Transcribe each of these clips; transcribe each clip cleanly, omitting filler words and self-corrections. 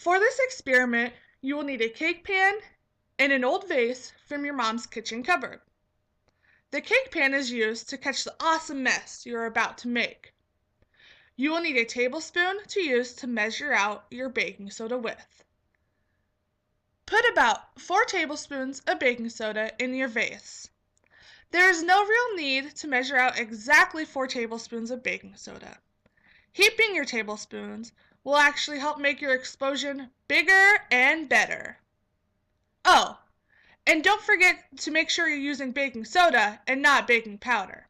For this experiment, you will need a cake pan and an old vase from your mom's kitchen cupboard. The cake pan is used to catch the awesome mess you are about to make. You will need a tablespoon to use to measure out your baking soda with. Put about 4 tablespoons of baking soda in your vase. There is no real need to measure out exactly 4 tablespoons of baking soda. Heaping your tablespoons will actually help make your explosion bigger and better. Oh, and don't forget to make sure you're using baking soda and not baking powder.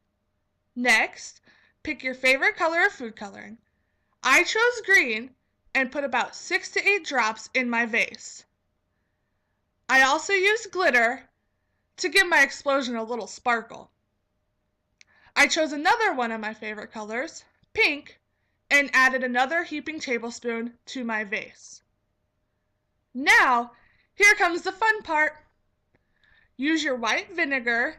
Next, pick your favorite color of food coloring. I chose green and put about 6 to 8 drops in my vase. I also used glitter to give my explosion a little sparkle. I chose another one of my favorite colors, pink, and added another heaping tablespoon to my vase. Now, here comes the fun part. Use your white vinegar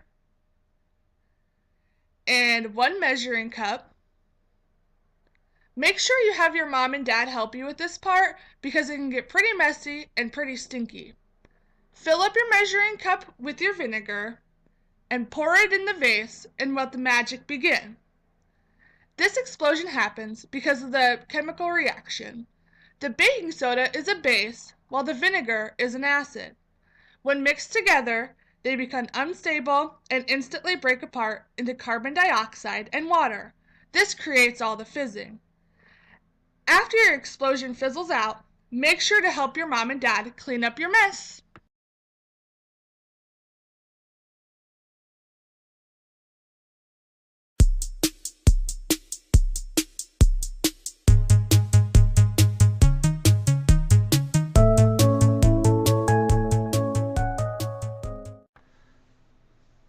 and 1 measuring cup. Make sure you have your mom and dad help you with this part because it can get pretty messy and pretty stinky. Fill up your measuring cup with your vinegar and pour it in the vase and let the magic begin. This explosion happens because of the chemical reaction. The baking soda is a base while the vinegar is an acid. When mixed together, they become unstable and instantly break apart into carbon dioxide and water. This creates all the fizzing. After your explosion fizzles out, make sure to help your mom and dad clean up your mess.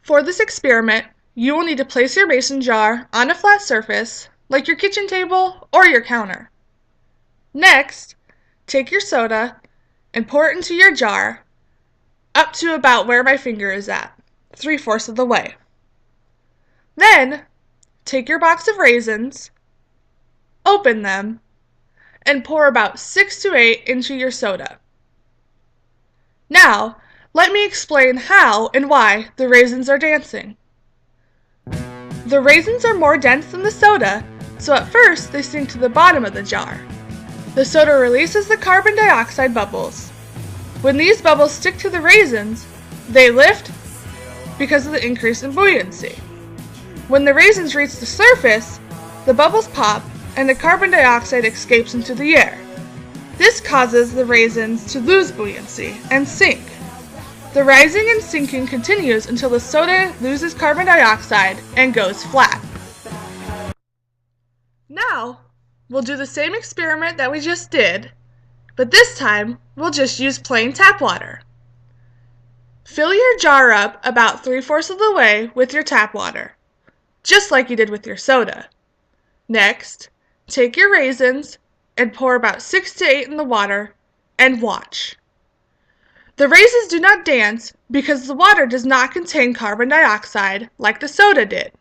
For this experiment, you will need to place your mason jar on a flat surface, like your kitchen table or your counter. Next, take your soda and pour it into your jar, up to about where my finger is at, 3/4 of the way. Then, take your box of raisins, open them, and pour about 6 to 8 into your soda. Now, let me explain how and why the raisins are dancing. The raisins are more dense than the soda, so at first they sink to the bottom of the jar. The soda releases the carbon dioxide bubbles. When these bubbles stick to the raisins, they lift because of the increase in buoyancy. When the raisins reach the surface, the bubbles pop and the carbon dioxide escapes into the air. This causes the raisins to lose buoyancy and sink. The rising and sinking continues until the soda loses carbon dioxide and goes flat. Now, we'll do the same experiment that we just did, but this time we'll just use plain tap water. Fill your jar up about 3/4 of the way with your tap water, just like you did with your soda. Next, take your raisins and pour about 6 to 8 in the water and watch. The raisins do not dance because the water does not contain carbon dioxide like the soda did.